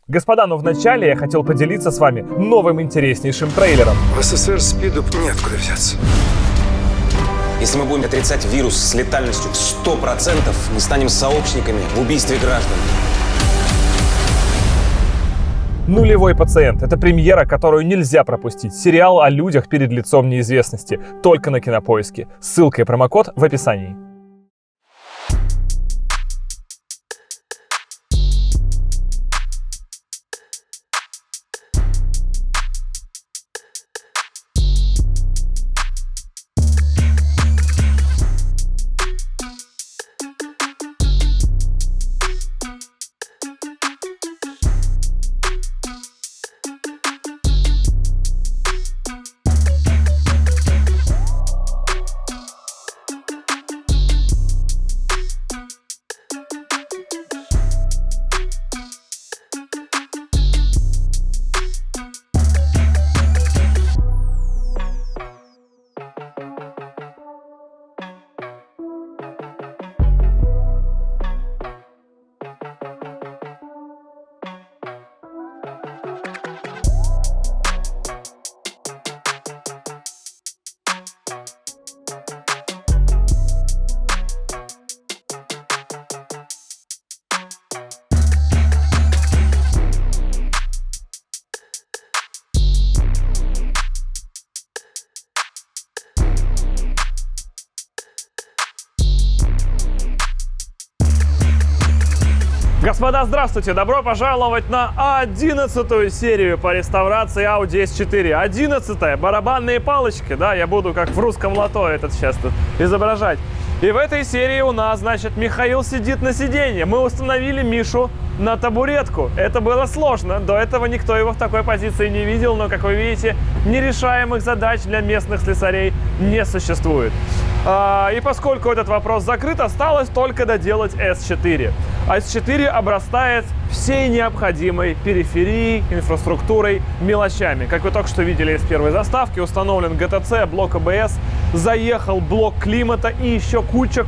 Господа, но вначале я хотел поделиться с вами новым интереснейшим трейлером. В СССР СПИДу неоткуда взяться. Если мы будем отрицать вирус с летальностью в 100%, мы станем сообщниками в убийстве граждан. «Нулевой пациент» — это премьера, которую нельзя пропустить. Сериал о людях перед лицом неизвестности. Только на Кинопоиске. Ссылка и промокод в описании. Господа, здравствуйте! Добро пожаловать на 11-ю серию по реставрации Audi S4. 11-я, барабанные палочки, да, я буду как в русском лото этот сейчас тут изображать. И в этой серии у нас, значит, Михаил сидит на сиденье. Мы установили Мишу на табуретку. Это было сложно, до этого никто его в такой позиции не видел, но, как вы видите, нерешаемых задач для местных слесарей не существует. И поскольку этот вопрос закрыт, осталось только доделать S4. А S4 обрастает всей необходимой периферией, инфраструктурой, мелочами. Как вы только что видели из первой заставки, установлен GTC, блок ABS, заехал блок климата и еще куча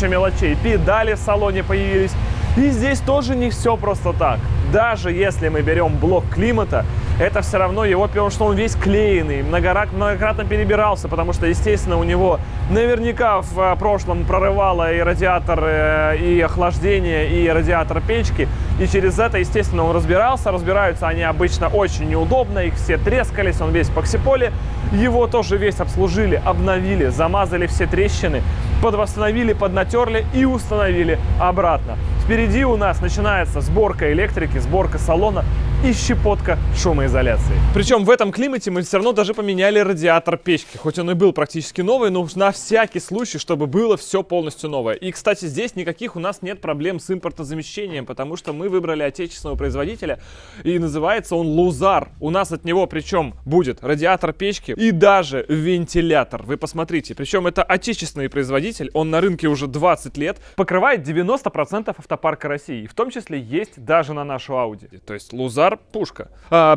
мелочей. Педали в салоне появились. И здесь тоже не все просто так. Даже если мы берем блок климата, это все равно его, потому что он весь клеенный, многократно перебирался, потому что, естественно, у него наверняка в прошлом прорывало и радиатор, и охлаждение, и радиатор печки. И через это, естественно, он разбираются они обычно очень неудобно, их все трескались, он весь в поксиполе. Его тоже весь обслужили, обновили, замазали все трещины, подвосстановили, поднатерли и установили обратно. Впереди у нас начинается сборка электрики, сборка салона и щепотка шумоизоляции. Причем в этом климате мы все равно даже поменяли радиатор печки. Хоть он и был практически новый, но на всякий случай, чтобы было все полностью новое. И, кстати, здесь никаких у нас нет проблем с импортозамещением, потому что мы выбрали отечественного производителя, и называется он Лузар. У нас от него причем будет радиатор печки и даже вентилятор. Вы посмотрите. Причем это отечественный производитель, он на рынке уже 20 лет, покрывает 90% автопарка России. В том числе есть даже на нашу Audi. То есть Лузар пушка.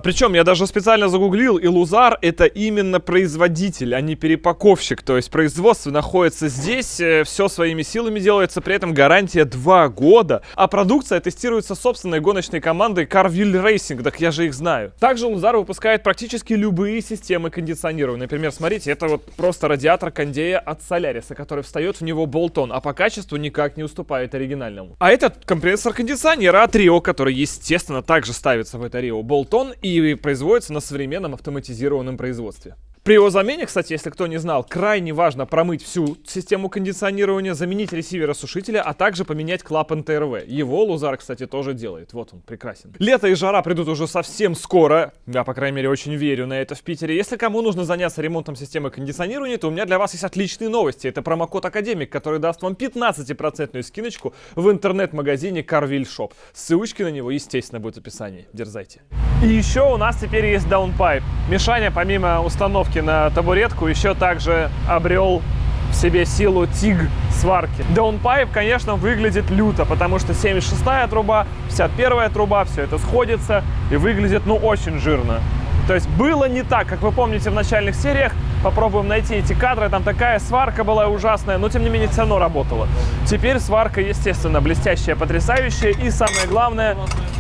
Причем я даже специально загуглил, и Лузар это именно производитель, а не перепаковщик. То есть производство находится здесь, все своими силами делается, при этом гарантия 2 года, а продукция тестируется собственной гоночной командой Carville Racing, так я же их знаю. Также Лузар выпускает практически любые системы кондиционирования. Например, смотрите, это вот просто радиатор кондея от Solaris, который встает в него болтон, а по качеству никак не уступает оригинальному. А этот компрессор кондиционера от Rio, который, естественно, также ставится в это Rio болтон и производится на современном автоматизированном производстве. При его замене, кстати, если кто не знал, крайне важно промыть всю систему кондиционирования, заменить ресивер-осушителя, а также поменять клапан ТРВ. Его Лузар, кстати, тоже делает. Вот он, прекрасен. Лето и жара придут уже совсем скоро. Я, по крайней мере, очень верю на это в Питере. Если кому нужно заняться ремонтом системы кондиционирования, то у меня для вас есть отличные новости. Это промокод Академик, который даст вам 15% скидочку в интернет-магазине Carville Shop. Ссылочки на него, естественно, будут в описании. Дерзайте. И еще у нас теперь есть даунпайп. Мишаня, помимо установки на табуретку, еще также обрел в себе силу тиг сварки. Даунпайп, конечно, выглядит люто, потому что 76-я труба, 51-я труба, все это сходится и выглядит, ну, очень жирно. То есть было не так, как вы помните в начальных сериях, Попробуем найти эти кадры. Там такая сварка была ужасная, но тем не менее все равно работала. Теперь сварка, естественно, блестящая, потрясающая. И самое главное,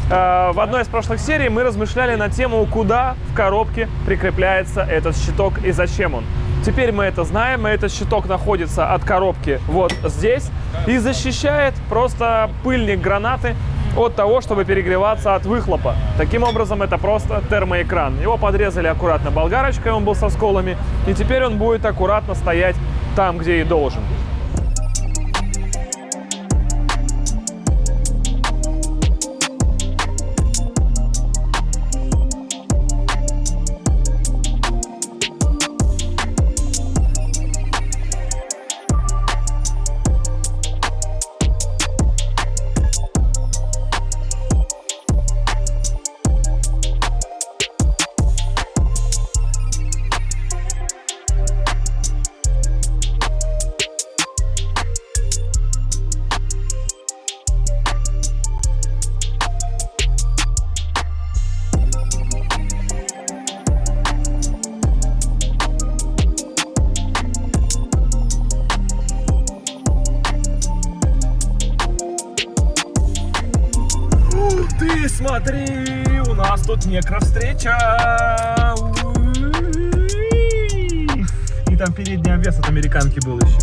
в одной из прошлых серий мы размышляли на тему, куда в коробке прикрепляется этот щиток и зачем он. Теперь мы это знаем. Этот щиток находится от коробки вот здесь и защищает просто пыльник гранаты от того, чтобы перегреваться от выхлопа. Таким образом, это просто термоэкран. Его подрезали аккуратно болгарочкой, он был со сколами, и теперь он будет аккуратно стоять там, где и должен. Ты смотри, у нас тут некровстреча. И там передний обвес от американки был еще.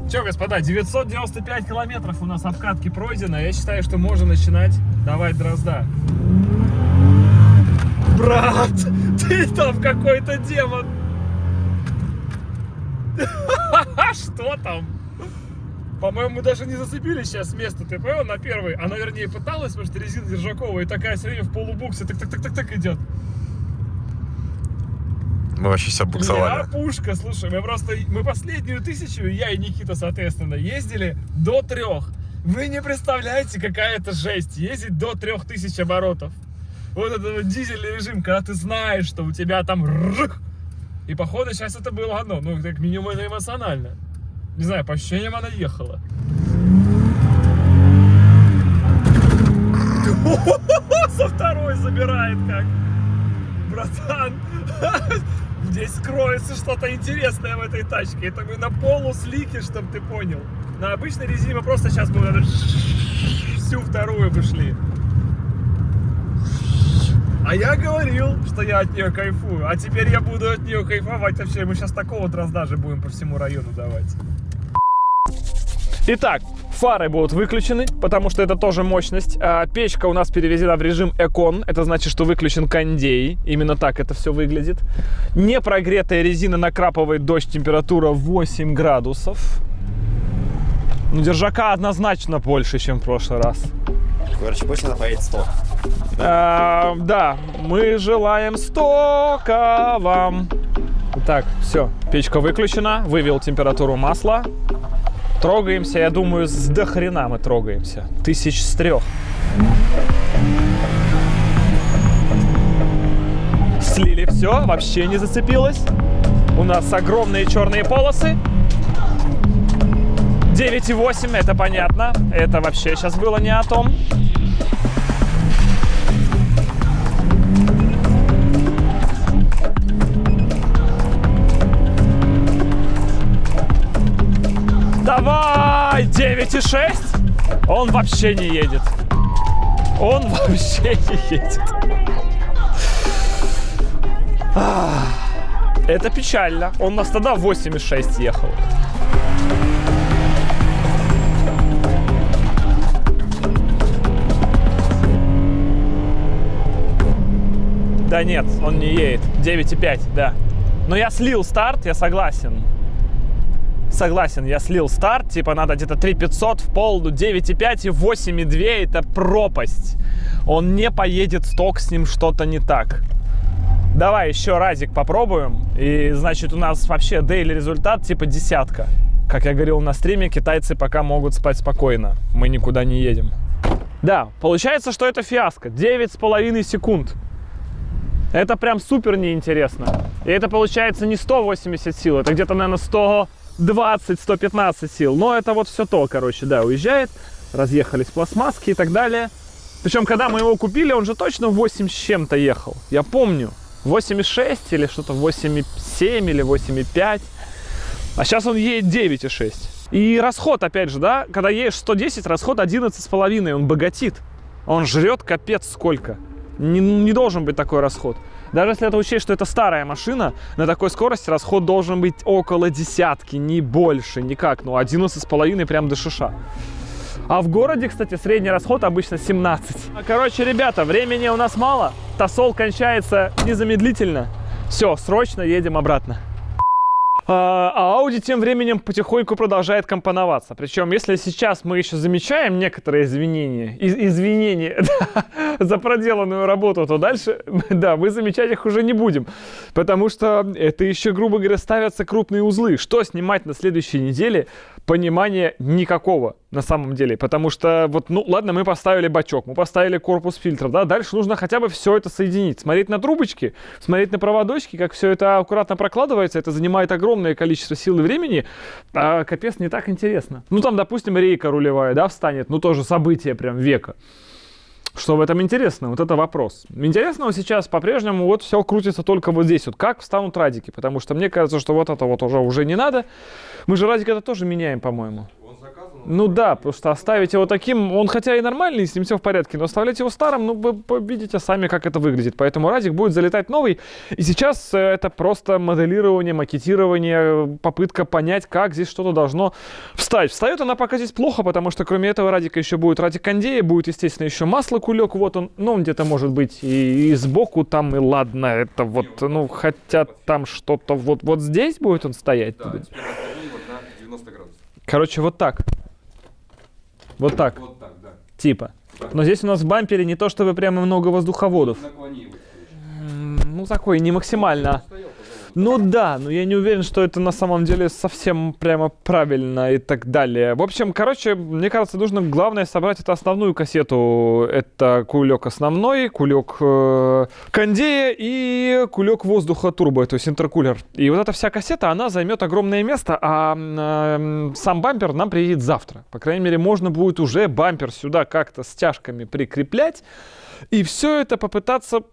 Че, господа, 995 километров у нас обкатки пройдено. Я считаю, что можно начинать давать дрозда. Брат, ты там какой-то демон. Что там? По-моему, мы даже не зацепили сейчас место. Ты понял, на первый? Она, вернее, пыталась, потому что резина держаковая, и такая все время в полубуксе так идет. Мы вообще себя буксовали. Пушка, слушай, мы последнюю 1000, я и Никита, соответственно, ездили до 3. Вы не представляете, какая это жесть, ездить до 3000 оборотов. Вот этот вот дизельный режим, когда ты знаешь, что у тебя там рык. И походу сейчас это было оно, ну, как минимум это эмоционально. Не знаю, по ощущениям она ехала. Со второй забирает как. Братан, здесь скроется что-то интересное в этой тачке. Это мы на полуслике, чтобы ты понял. На обычной резине мы просто сейчас бы всю вторую бы шли. А я говорил, что я от нее кайфую. А теперь я буду от нее кайфовать вообще. Мы сейчас такого дрозда будем по всему району давать. Итак, фары будут выключены, потому что это тоже мощность. Печка у нас переведена в режим Экон. Это значит, что выключен кондей. Именно так это все выглядит. Не прогретая резина, накрапывает дождь, температура 8 градусов. Ну, держака однозначно больше, чем в прошлый раз. Короче, пусть она поедет 100. Да, мы желаем 100 вам. Так, все, печка выключена, вывел температуру масла. Трогаемся, я думаю, с дохрена мы трогаемся. 1000 с 3. Слили все, вообще не зацепилось. У нас огромные черные полосы. 9,8, это понятно. Это вообще сейчас было не о том. Давай! 9,6. Он вообще не едет. Он вообще не едет. Это печально. Он у нас тогда 8,6 ехал. Да нет, он не едет. 9,5, да. Но я слил старт, я согласен. Согласен, я слил старт, типа надо где-то 3500 в пол, 9,5 и 8,2 это пропасть. Он не поедет, сток с ним что-то не так. Давай еще разик попробуем. И значит у нас вообще дейли результат типа 10. Как я говорил на стриме, китайцы пока могут спать спокойно. Мы никуда не едем. Да, получается, что это фиаско. 9,5 секунд. Это прям супер неинтересно. И это получается не 180 сил, это где-то, наверное, 120-115 сил. Но это вот все то, короче, да, уезжает. Разъехались пластмасски и так далее. Причем, когда мы его купили, он же точно 8 с чем-то ехал. Я помню. 8,6 или что-то 8,7 или 8,5. А сейчас он едет 9,6. И расход, опять же, да, когда едешь 110, расход 11,5, он богатит. Он жрет капец сколько. Не должен быть такой расход. Даже если это учесть, что это старая машина, на такой скорости расход должен быть около десятки, не больше, никак. Ну, 11,5 прям до шиша. А в городе, кстати, средний расход обычно 17. Короче, ребята, времени у нас мало. Тосол кончается незамедлительно. Все, срочно едем обратно. А Audi тем временем потихоньку продолжает компоноваться. Причем, если сейчас мы еще замечаем некоторые извинения за проделанную работу, то дальше, да, мы замечать их уже не будем. Потому что это еще, грубо говоря, ставятся крупные узлы. Что снимать на следующей неделе, понимания никакого на самом деле. Потому что, вот, ну ладно, мы поставили бачок, мы поставили корпус фильтра, да, дальше нужно хотя бы все это соединить. Смотреть на трубочки, смотреть на проводочки, как все это аккуратно прокладывается. Это занимает огромное количество сил и времени, а капец не так интересно. Ну там, допустим, рейка рулевая, да, встанет, ну тоже событие прям века. Что в этом интересно? Вот это вопрос. Интересного сейчас по-прежнему вот все крутится только вот здесь. Вот как встанут радики. Потому что мне кажется, что вот это вот уже не надо. Мы же радик это тоже меняем, по-моему. Ну да, потому что оставить его таким, он хотя и нормальный, с ним все в порядке, но оставлять его старым, ну вы видите сами, как это выглядит. Поэтому радик будет залетать новый. И сейчас это просто моделирование, макетирование, попытка понять, как здесь что-то должно встать. Встает она пока здесь плохо, потому что кроме этого радика еще будет радик кондея, будет, естественно, еще масло кулек, вот он, ну он где-то может быть и сбоку там, и ладно, это вот, ну хотя там что-то вот здесь будет он стоять. Да, теперь на 90 градусов. Короче, вот так. Вот так. Вот так, да. Типа. Да. Но здесь у нас в бампере не то чтобы прямо много воздуховодов. Ну, такой, не максимально. Ну да, но я не уверен, что это на самом деле совсем прямо правильно и так далее. В общем, короче, мне кажется, нужно главное собрать эту основную кассету. Это кулек основной, кулек кондея и кулек воздуха турбо, то есть интеркулер. И вот эта вся кассета, она займет огромное место, а сам бампер нам приедет завтра. По крайней мере, можно будет уже бампер сюда как-то стяжками прикреплять и все это попытаться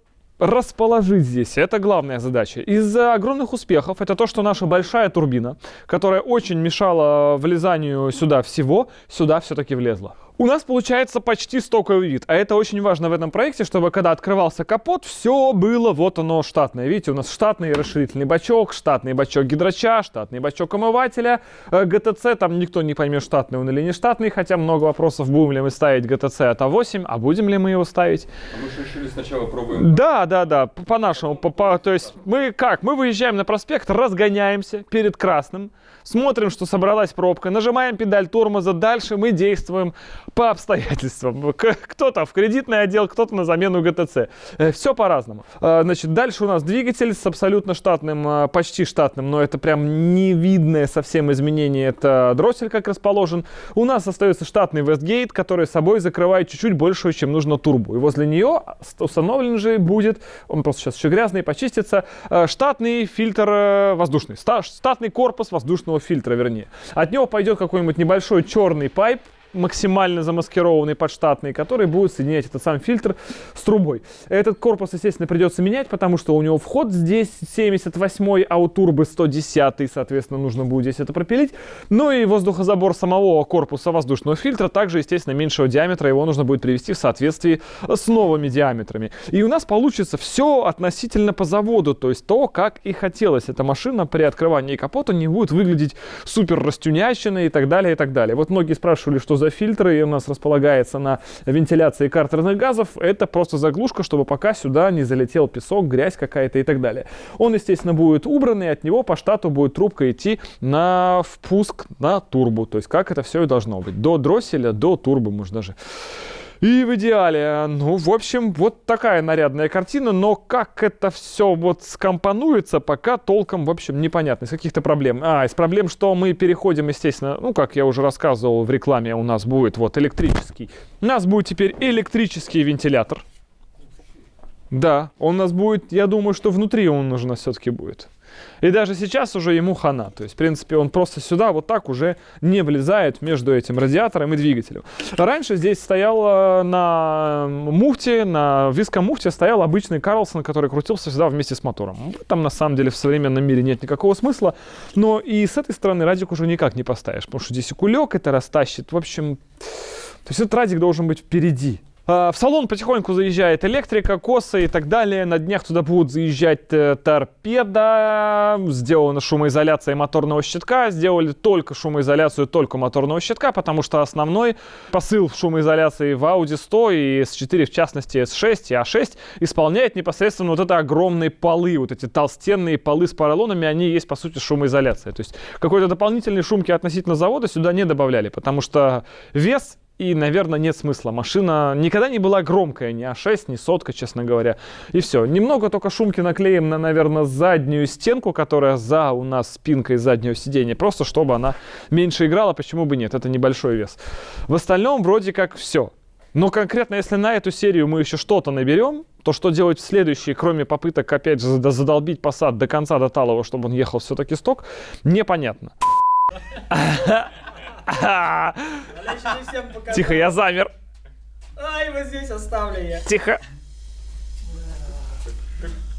расположить здесь. Это главная задача. Из-за огромных успехов это то, что наша большая турбина, которая очень мешала влезанию сюда всего, сюда все-таки влезла. У нас получается почти стоковый вид, а это очень важно в этом проекте, чтобы когда открывался капот, все было вот оно штатное. Видите, у нас штатный расширительный бачок гидрача, штатный бачок омывателя, ГТЦ, там никто не поймет, штатный он или не штатный, хотя много вопросов, будем ли мы ставить ГТЦ от А8, а будем ли мы его ставить. А мы же решили сначала пробуем. Да, по-нашему, то есть мы выезжаем на проспект, разгоняемся перед красным, смотрим, что собралась пробка, нажимаем педаль тормоза, дальше мы действуем по обстоятельствам. Кто-то в кредитный отдел, кто-то на замену ГТЦ. Все по-разному. Значит, дальше у нас двигатель с абсолютно штатным, почти штатным, но это прям невидное совсем изменение. Это дроссель как расположен. У нас остается штатный Westgate, который собой закрывает чуть-чуть большую, чем нужно турбу. И возле нее установлен же будет, он просто сейчас еще грязный, почистится, штатный фильтр воздушный. Штатный корпус воздушного фильтра, вернее. От него пойдет какой-нибудь небольшой черный пайп, максимально замаскированный под штатный, который будет соединять этот сам фильтр с трубой. Этот корпус, естественно, придется менять, потому что у него вход здесь 78-й, а у турбы 110-й, соответственно, нужно будет здесь это пропилить. Ну и воздухозабор самого корпуса воздушного фильтра также, естественно, меньшего диаметра, его нужно будет привести в соответствии с новыми диаметрами. И у нас получится все относительно по заводу, то есть то, как и хотелось. Эта машина при открывании капота не будет выглядеть супер растюняченной и так далее, и так далее. Вот многие спрашивали, что за фильтры, и у нас располагается на вентиляции картерных газов. Это просто заглушка, чтобы пока сюда не залетел песок, грязь какая-то и так далее. Он, естественно, будет убранный, от него по штату будет трубка идти на впуск на турбу. То есть как это все и должно быть. До дросселя, до турбы, может даже. И в идеале, ну, в общем, вот такая нарядная картина, но как это все вот скомпонуется, пока толком, в общем, непонятно. Из каких-то проблем. Из проблем, что мы переходим, естественно, ну, как я уже рассказывал в рекламе, у нас будет вот электрический. У нас будет теперь электрический вентилятор. Да, он у нас будет, я думаю, что внутри он у нас все-таки будет. И даже сейчас уже ему хана. То есть, в принципе, он просто сюда вот так уже не влезает между этим радиатором и двигателем. Раньше здесь стоял на муфте, на виском муфте стоял обычный Карлсон, который крутился всегда вместе с мотором. Там, на самом деле, в современном мире нет никакого смысла. Но и с этой стороны радик уже никак не поставишь, потому что здесь и кулек это растащит. В общем, то есть этот радик должен быть впереди. В салон потихоньку заезжает электрика, косы и так далее. На днях туда будут заезжать торпеда. Сделана шумоизоляция моторного щитка. Сделали только шумоизоляцию, только моторного щитка, потому что основной посыл шумоизоляции в Audi 100 и S4, в частности S6 и A6, исполняет непосредственно вот это огромные полы. Вот эти толстенные полы с поролонами, они и есть, по сути, шумоизоляция. То есть какой-то дополнительной шумки относительно завода сюда не добавляли, потому что вес... И, наверное, нет смысла. Машина никогда не была громкая, ни А6, ни сотка, честно говоря. И все. Немного только шумки наклеим на, наверное, заднюю стенку, которая за у нас спинкой заднего сиденья. Просто чтобы она меньше играла, почему бы нет. Это небольшой вес. В остальном вроде как все. Но конкретно, если на эту серию мы еще что-то наберем, то что делать в следующей, кроме попыток, опять же, задолбить Passat до конца, до талого, чтобы он ехал все-таки сток, непонятно. Тихо, я замер. Ай, вот здесь оставлю я. Тихо.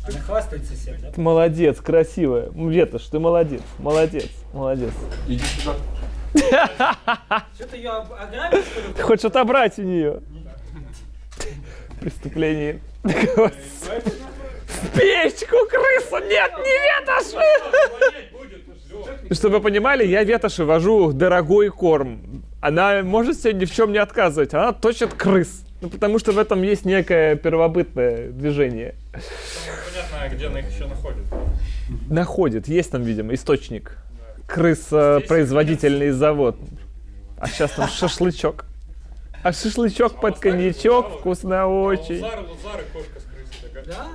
Она хвастается всем, да? Ты молодец, красивая. Ветошь, ты молодец, молодец, молодец. Иди сюда. Что ты ее ограбил, что ли? Ты хочешь отобрать у нее? Преступление. В печку крысу! Нет, не ветошь! Чтобы вы понимали, я ветоши вожу дорогой корм. Она может себе ни в чем не отказывать. Она точит крыс. Ну, потому что в этом есть некое первобытное движение. Понятно, где она их еще находит. Находит. Есть там, видимо, источник. Крыс-производительный завод. А сейчас там шашлычок. А шашлычок под коньячок вкусно очень. Лузары, кошка с крысой такая. Да?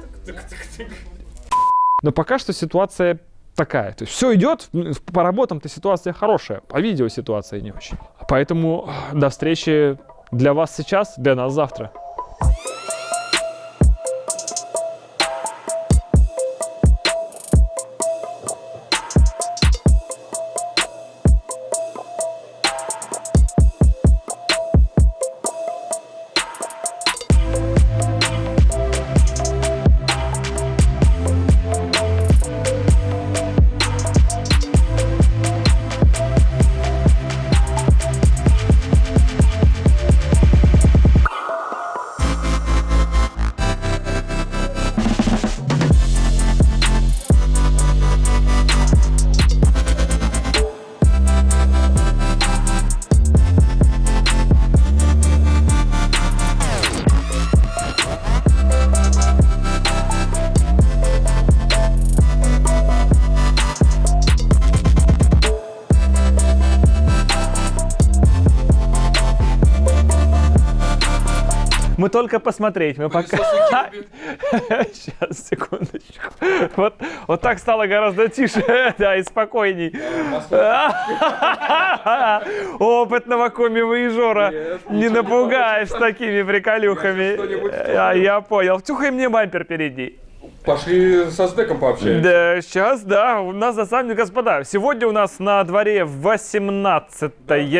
Но пока что ситуация такая. То есть все идет, по работам-то ситуация хорошая, по видео ситуация не очень. Поэтому до встречи для вас сейчас, для нас завтра. Мы только посмотреть, мы пока... Сейчас, секундочку. Вот так стало гораздо тише, да, и спокойней. Опытного коми-вояжера не напугаешь такими приколюхами. Я понял. Тюхай мне бампер передний. Пошли со Сдеком пообщаемся. Да, сейчас, да. У нас, на самом деле, господа, сегодня у нас на дворе 18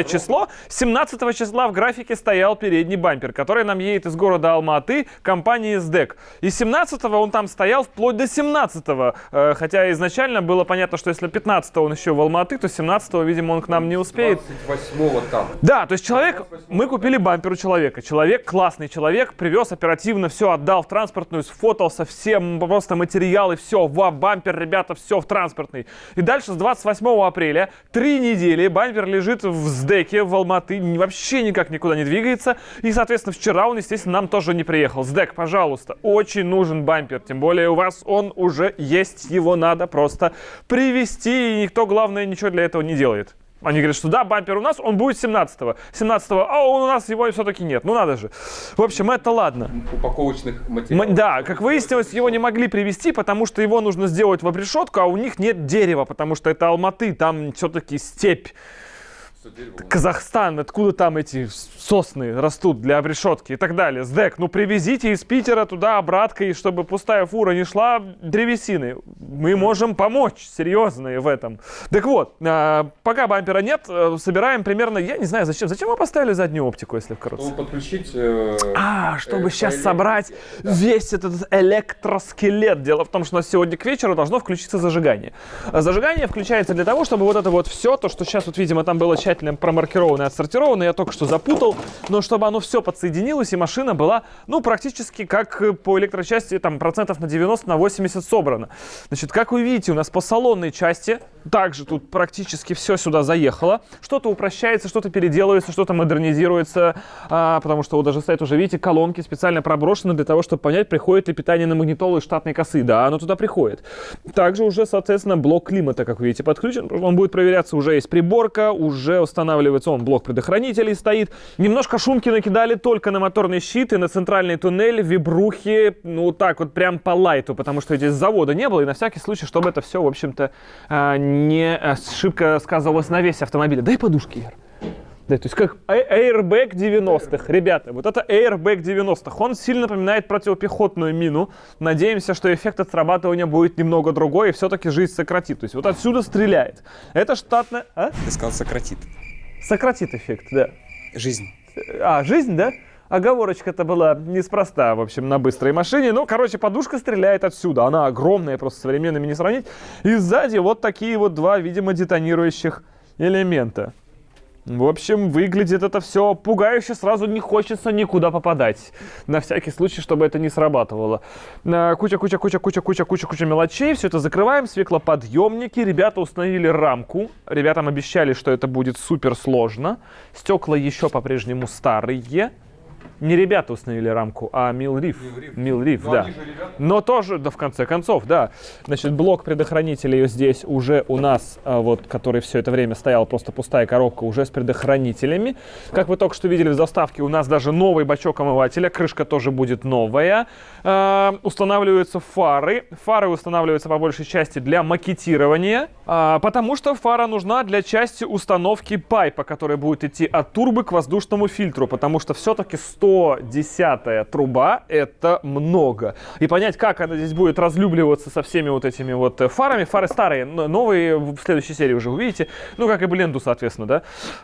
число. 17 числа в графике стоял передний бампер, который нам едет из города Алма-Аты компании SDEC. И 17-го он там стоял вплоть до 17-го. Хотя изначально было понятно, что если 15-го он еще в Алма-Аты, то 17-го, видимо, он к нам не успеет. 28-го там. Да, то есть человек, мы купили бампер у человека. Человек, классный человек, привез оперативно, все отдал в транспортную, сфотался, всем просто материалы, все, бампер, ребята, все в транспортный. И дальше с 28 апреля 3 недели бампер лежит в SDEC в Алма-Аты, вообще никак никуда не двигается. И, соответственно, вчера он, естественно, нам тоже не приехал. SDEC, пожалуйста, очень нужен бампер, тем более у вас он уже есть, его надо просто привезти, и никто, главное, ничего для этого не делает. Они говорят, что да, бампер у нас, он будет 17-го. 17-го, а у нас его все-таки нет. Ну надо же. В общем, это ладно. Упаковочных материалов. Да, как выяснилось, его не могли привезти, потому что его нужно сделать в обрешетку, а у них нет дерева, потому что это Алма-Аты, там все-таки степь. Казахстан, откуда там эти сосны растут для обрешетки и так далее. СДЭК, ну привезите из Питера туда обратно, и чтобы пустая фура не шла древесины. Мы можем помочь, серьезные в этом. Так вот, пока бампера нет, собираем примерно, я не знаю, зачем мы поставили заднюю оптику, если вкратце? Чтобы подключить... Чтобы сейчас собрать весь этот электроскелет. Дело в том, что у нас сегодня к вечеру должно включиться зажигание. Зажигание включается для того, чтобы вот это вот все, то, что сейчас вот, видимо, там было тщательно промаркировано и отсортировано, я только что запутал, но чтобы оно все подсоединилось, и машина была, ну, практически как по электрочасти, там, процентов на 90, на 80 собрано. Значит, как вы видите, у нас по салонной части также тут практически все сюда заехало. Что-то упрощается, что-то переделывается, что-то модернизируется, потому что вот даже стоят уже, видите, колонки специально проброшены для того, чтобы понять, приходит ли питание на магнитолу из штатной косы. Да, оно туда приходит. Также уже, соответственно, блок климата, как вы видите, подключен. Он будет проверяться, уже есть приборка, уже устанавливается, он блок предохранителей стоит. Немножко шумки накидали только на моторный щит и на центральный туннель, вибрухи, ну так вот прям по лайту, потому что здесь завода не было, и на всякий случай, чтобы это все, в общем-то, не шибко сказывалось на весе автомобиля. Дай подушки, Яр. Да, то есть как airbag 90-х. Ребята, вот это airbag 90-х. Он сильно напоминает противопехотную мину. Надеемся, что эффект от срабатывания будет немного другой и все-таки жизнь сократит. То есть вот отсюда стреляет. Это штатная... Ты сказал, сократит. Сократит эффект, да. Жизнь. Жизнь, да? Оговорочка-то была неспроста, в общем, на быстрой машине. Ну, короче, подушка стреляет отсюда. Она огромная, просто с современными не сравнить. И сзади вот такие вот два, видимо, детонирующих элемента. В общем, выглядит это все пугающе, сразу не хочется никуда попадать. На всякий случай, чтобы это не срабатывало. Куча мелочей, все это закрываем, свеклоподъемники. Ребята установили рамку. Ребятам обещали, что это будет супер сложно. Стекла еще по-прежнему старые. Не ребята установили рамку, а Милриф, да. Но тоже, да, в конце концов, да. Значит, блок предохранителей здесь уже у нас, вот, который все это время стоял, просто пустая коробка, уже с предохранителями. Как вы только что видели в заставке, у нас даже новый бачок омывателя, крышка тоже будет новая. Устанавливаются фары. Фары устанавливаются по большей части для макетирования, потому что фара нужна для части установки пайпа, который будет идти от турбы к воздушному фильтру, потому что все-таки 110-я труба — это много. И понять, как она здесь будет разлюбливаться со всеми вот этими вот фарами. Фары старые, новые в следующей серии уже увидите. Ну, как и бленду, соответственно,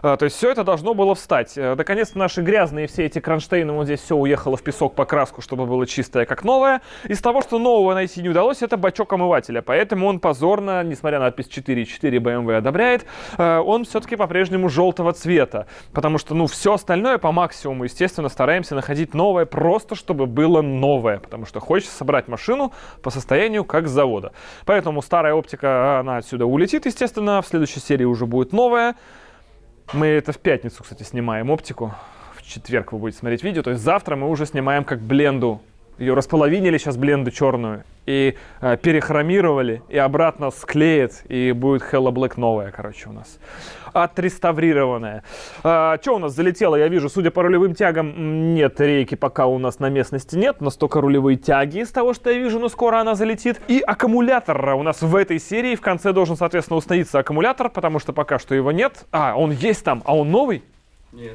да. То есть все это должно было встать. Наконец-то наши грязные все эти кронштейны, вот здесь все уехало в песок, покраску, чтобы было чистое, как новое. Из того, что нового найти не удалось, это бачок омывателя. Поэтому он позорно, несмотря на надпись 4.4 BMW одобряет, он все-таки по-прежнему желтого цвета. Потому что, ну, все остальное по максимуму, естественно, стараемся находить новое, просто чтобы было новое, потому что хочется собрать машину по состоянию как с завода. Поэтому старая оптика, она отсюда улетит, естественно, в следующей серии уже будет новая. Мы это в пятницу, кстати, снимаем оптику, в четверг вы будете смотреть видео, то есть завтра мы уже снимаем как бленду. Ее располовинили сейчас бленду черную и перехромировали, и обратно склеят, и будет Hello Black новая, короче, у нас. Отреставрированная. Что у нас залетело? Я вижу, судя по рулевым тягам, нет, рейки пока у нас на местности нет. У нас только рулевые тяги из того, что я вижу, но скоро она залетит. И аккумулятор у нас в этой серии в конце должен, соответственно, установиться аккумулятор, потому что пока что его нет. Он есть там, а он новый? Нет.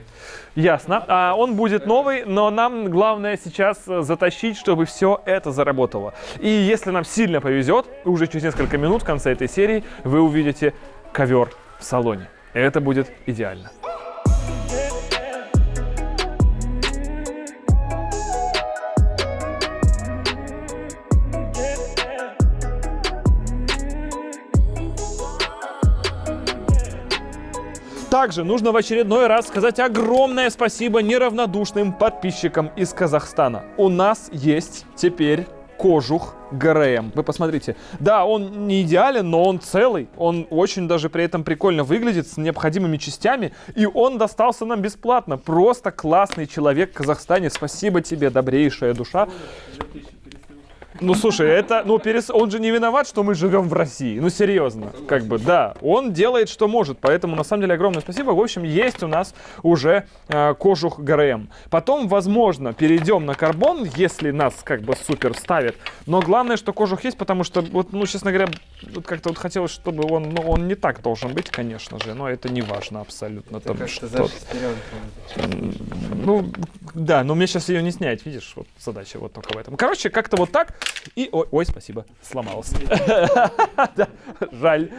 Ясно. Он будет новый, но нам главное сейчас затащить, чтобы все это заработало. И если нам сильно повезет, уже через несколько минут в конце этой серии вы увидите ковер в салоне. Это будет идеально. Также нужно в очередной раз сказать огромное спасибо неравнодушным подписчикам из Казахстана. У нас есть теперь кожух ГРМ. Вы посмотрите. Да, он не идеален, но он целый. Он очень даже при этом прикольно выглядит, с необходимыми частями. И он достался нам бесплатно. Просто классный человек в Казахстане. Спасибо тебе, добрейшая душа. Ну, слушай, это, ну, он же не виноват, что мы живем в России. Ну, серьезно, как бы, да. Он делает, что может, поэтому, на самом деле, огромное спасибо. В общем, есть у нас уже кожух ГРМ. Потом, возможно, перейдем на карбон, если нас, как бы, супер ставит. Но главное, что кожух есть, потому что, вот, ну, честно говоря, вот как-то вот хотелось, чтобы он, ну, он не так должен быть, конечно же, но это не важно абсолютно. Там, что... Ну, да, но мне сейчас ее не снять, видишь, вот задача вот только в этом. Короче, как-то вот так. И, ой, спасибо, сломался. Жаль.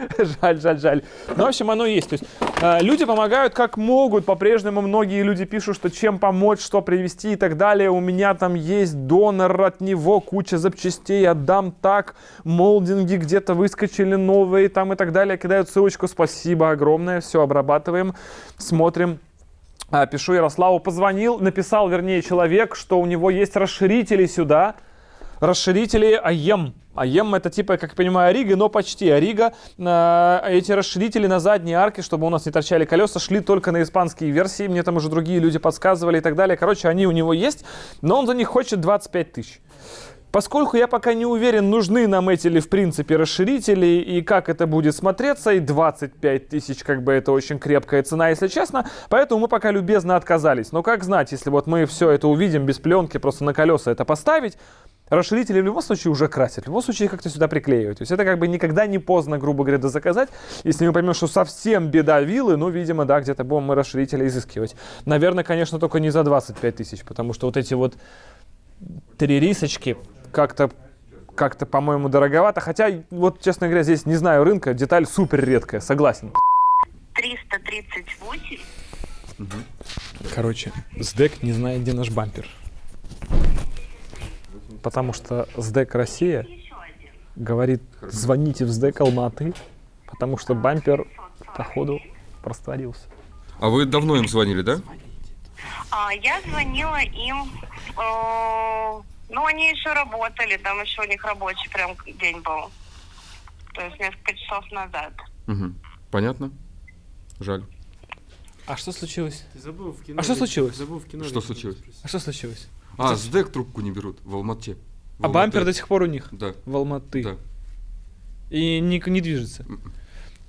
Ну, в общем, оно есть. То есть люди помогают как могут. По-прежнему многие люди пишут, что чем помочь, что привезти и так далее. У меня там есть донор, от него куча запчастей, отдам так. Молдинги где-то выскочили новые там и так далее. Кидают ссылочку. Спасибо огромное. Все обрабатываем, смотрим. Пишу Ярославу, позвонил, написал, вернее, человек, что у него есть расширители сюда. Расширители АЕМ. АЕМ это типа, как я понимаю, Орига, но почти Орига. Эти расширители на задней арке, чтобы у нас не торчали колеса, шли только на испанские версии. Мне там уже другие люди подсказывали и так далее. Короче, они у него есть, но он за них хочет 25 тысяч. Поскольку я пока не уверен, нужны нам эти ли в принципе расширители и как это будет смотреться, и 25 тысяч, как бы это очень крепкая цена, если честно, поэтому мы пока любезно отказались. Но как знать, если вот мы все это увидим без пленки, просто на колеса это поставить, расширители в любом случае уже красят, в любом случае как-то сюда приклеивать. То есть это как бы никогда не поздно, грубо говоря, заказать. Если мы поймем, что совсем беда виллы, ну, видимо, да, где-то будем мы расширители изыскивать. Наверное, конечно, только не за 25 тысяч, потому что вот эти вот 3 рисочки как-то, по-моему, дороговато. Хотя, вот, честно говоря, здесь не знаю рынка, деталь супер редкая, согласен. 338. Короче, СДЭК не знает, где наш бампер. Потому что СДЭК Россия говорит, звоните в СДЭК Алматы, потому что бампер, походу, растворился. А вы давно им звонили, да? Я звонила им, ну, они еще работали, там еще у них рабочий прям день был. То есть несколько часов назад. Угу. Понятно? Жаль. А что случилось? Ты забыл в кино. А что случилось? Забыл в кино. Что случилось? А что случилось? СДЭК трубку не берут в Алмате. А бампер до сих пор у них? Да. В Алматы. Да. И не движется.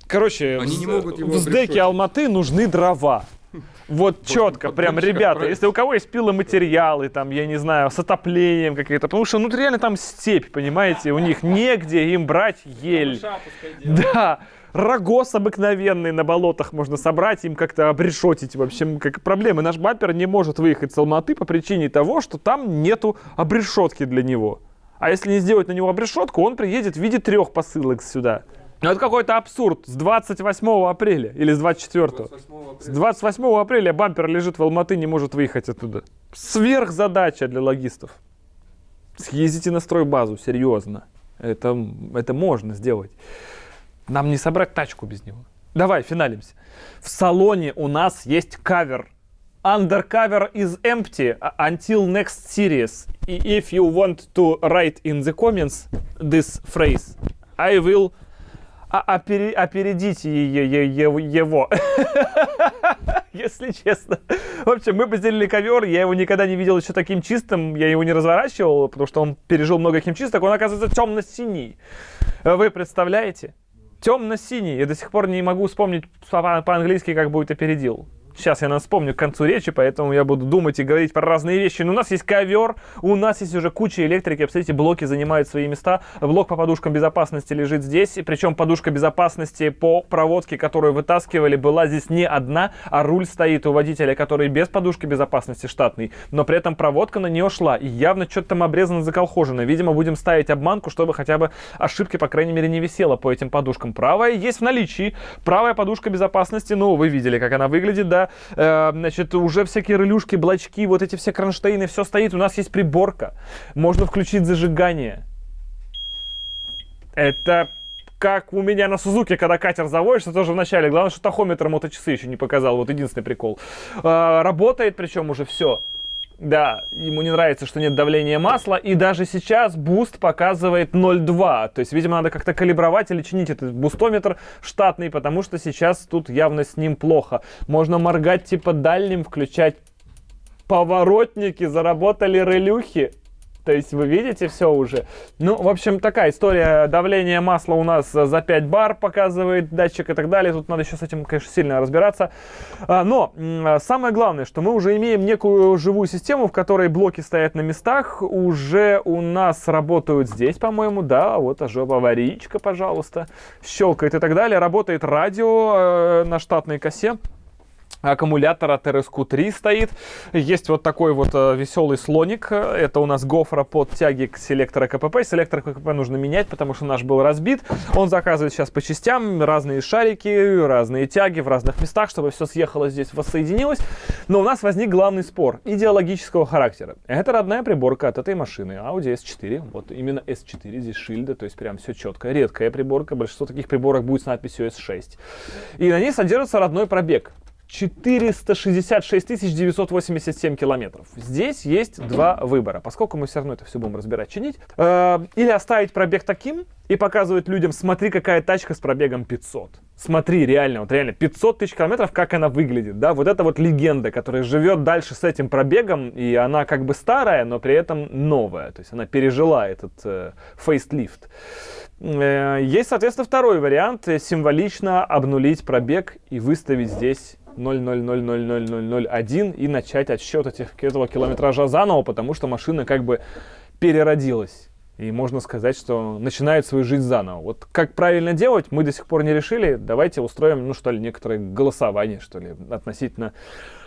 Короче, они не могут его в СДЭКе Алматы нужны дрова. Вот четко, прям, ребята, если у кого есть пиломатериалы, там, я не знаю, с отоплением какие-то, потому что, ну, реально там степь, понимаете, у них негде им брать ель. Да, рогоз обыкновенный на болотах можно собрать, им как-то обрешетить, в общем, как проблемы. Наш бампер не может выехать с Алматы по причине того, что там нету обрешетки для него. А если не сделать на него обрешетку, он приедет в виде 3 посылок сюда. Ну, это какой-то абсурд. С 28 апреля или с 24? С 28 апреля бампер лежит в Алматы, не может выехать оттуда. Сверхзадача для логистов. Съездите на стройбазу, серьезно. Это можно сделать. Нам не собрать тачку без него. Давай, финалимся. В салоне у нас есть кавер. Undercover is empty until next series. If you want to write in the comments this phrase, I will... опередите его, если честно. В общем, мы постелили ковер, я его никогда не видел еще таким чистым, я его не разворачивал, потому что он пережил много химчисток, он оказывается темно-синий. Вы представляете? Темно-синий. Я до сих пор не могу вспомнить по-английски, как будет опередил. Сейчас я вспомню к концу речи, поэтому я буду думать и говорить про разные вещи. Но у нас есть ковер, у нас есть уже куча электрики. Посмотрите, блоки занимают свои места. Блок по подушкам безопасности лежит здесь. И причем подушка безопасности по проводке, которую вытаскивали, была здесь не одна, а руль стоит у водителя, который без подушки безопасности штатный. Но при этом проводка на нее шла. И явно что-то там обрезано, заколхожено. Видимо, будем ставить обманку, чтобы хотя бы ошибки, по крайней мере, не висела по этим подушкам. Правая есть в наличии. Правая подушка безопасности, ну, вы видели, как она выглядит, да. Значит, уже всякие релюшки, блочки, вот эти все кронштейны, все стоит. У нас есть приборка. Можно включить зажигание. Это как у меня на Сузуке, когда катер заводишься, тоже в начале. Главное, что тахометр моточасы еще не показал. Вот единственный прикол. Работает, причем уже все. Да, ему не нравится, что нет давления масла. И даже сейчас буст показывает 0,2. То есть, видимо, надо как-то калибровать или чинить этот бустометр штатный, потому что сейчас тут явно с ним плохо. Можно моргать типа дальним, включать поворотники, заработали релюхи. То есть вы видите все уже. Ну, в общем, такая история. Давление масла у нас за 5 бар показывает датчик и так далее. Тут надо еще с этим, конечно, сильно разбираться. Но самое главное, что мы уже имеем некую живую систему, в которой блоки стоят на местах. Уже у нас работают здесь, по-моему, да, вот аварийка, пожалуйста. Щелкает и так далее. Работает радио на штатной косе. Аккумулятор от RSQ3 стоит. Есть вот такой вот веселый слоник. Это у нас гофра под тяги к селектора КПП. Селектор КПП нужно менять, потому что наш был разбит. Он заказывает сейчас по частям разные шарики, разные тяги в разных местах, чтобы все съехало здесь, воссоединилось. Но у нас возник главный спор идеологического характера. Это родная приборка от этой машины. Audi S4. Вот именно S4. Здесь шильда, то есть прям все четко. Редкая приборка. Большинство таких приборок будет с надписью S6. И на ней содержится родной пробег. 466 987 километров. Здесь есть два выбора. Поскольку мы все равно это все будем разбирать, чинить. Или оставить пробег таким и показывать людям, смотри, какая тачка с пробегом 500. Смотри, реально, вот реально, 500 тысяч километров, как она выглядит, да, вот это вот легенда, которая живет дальше с этим пробегом, и она как бы старая, но при этом новая, то есть она пережила этот фейслифт. Есть, соответственно, второй вариант, символично обнулить пробег и выставить здесь 0,0000001 и начать отсчет этого километража заново, потому что машина как бы переродилась. И можно сказать, что начинает свою жизнь заново. Вот как правильно делать, мы до сих пор не решили. Давайте устроим, ну что ли, некоторое голосование, что ли, относительно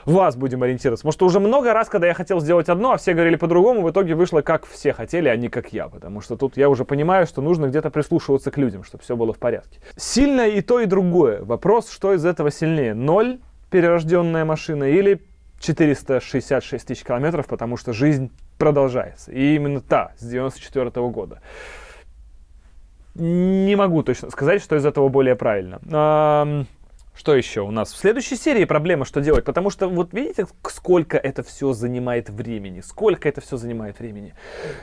вас будем ориентироваться. Потому что уже много раз, когда я хотел сделать одно, а все говорили по-другому, в итоге вышло как все хотели, а не как я. Потому что тут я уже понимаю, что нужно где-то прислушиваться к людям, чтобы все было в порядке. Сильно и то, и другое. Вопрос, что из этого сильнее? 0, перерожденная машина, или 466 тысяч километров, потому что жизнь продолжается. И именно та, с 94 года. Не могу точно сказать, что из этого более правильно. Что еще у нас? В следующей серии проблема, что делать. Потому что, вот видите, сколько это все занимает времени. Сколько это все занимает времени.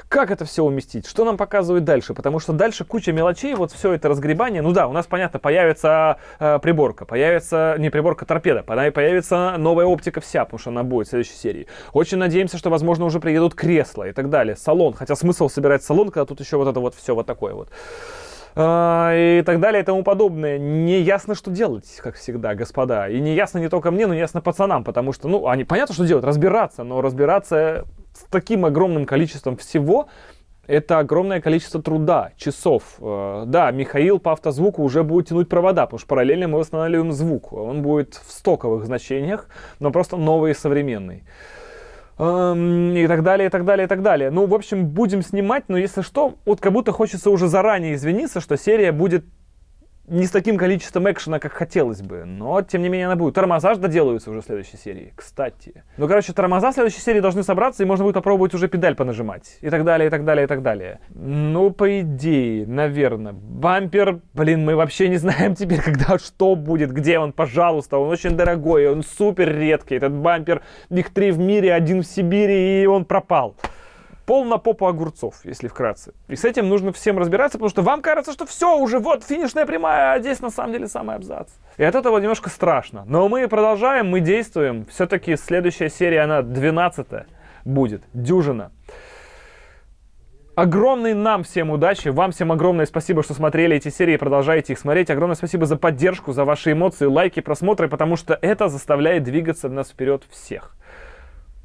Как это все уместить? Что нам показывает дальше? Потому что дальше куча мелочей, вот все это разгребание. Ну да, у нас, понятно, появится приборка. Появится, не приборка, торпеда. Появится новая оптика вся, потому что она будет в следующей серии. Очень надеемся, что, возможно, уже приедут кресла и так далее. Салон. Хотя смысл собирать салон, когда тут еще вот это вот все вот такое вот. И так далее и тому подобное. Не ясно, что делать, как всегда, господа. И не ясно не только мне, но ясно пацанам, потому что, ну, они понятно, что делать, разбираться, но разбираться с таким огромным количеством всего, это огромное количество труда, часов. Да, Михаил по автозвуку уже будет тянуть провода, потому что параллельно мы восстанавливаем звук. Он будет в стоковых значениях, но просто новый и современный. И так далее, и так далее, и так далее. Ну, в общем, будем снимать, но если что, вот как будто хочется уже заранее извиниться, что серия будет не с таким количеством экшена, как хотелось бы. Но, тем не менее, она будет. Тормоза же доделаются уже в следующей серии, кстати. Ну, короче, тормоза в следующей серии должны собраться, и можно будет попробовать уже педаль понажимать. И так далее, и так далее, и так далее. Ну, по идее, наверное. Бампер, блин, мы вообще не знаем теперь, когда что будет, где он, пожалуйста. Он очень дорогой, он супер редкий. Этот бампер, их 3 в мире, 1 в Сибири, и он пропал. Пол на попу огурцов, если вкратце. И с этим нужно всем разбираться, потому что вам кажется, что все, уже вот финишная прямая, а здесь на самом деле самый абзац. И от этого немножко страшно. Но мы продолжаем, мы действуем. Все-таки следующая серия, она 12-я будет. Дюжина. Огромной нам всем удачи, вам всем огромное спасибо, что смотрели эти серии и продолжаете их смотреть. Огромное спасибо за поддержку, за ваши эмоции, лайки, просмотры, потому что это заставляет двигаться нас вперед всех.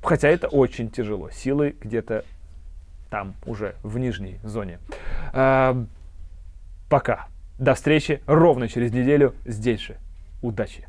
Хотя это очень тяжело. Силы где-то там, уже в нижней зоне. Пока. До встречи ровно через неделю здесь же. Удачи!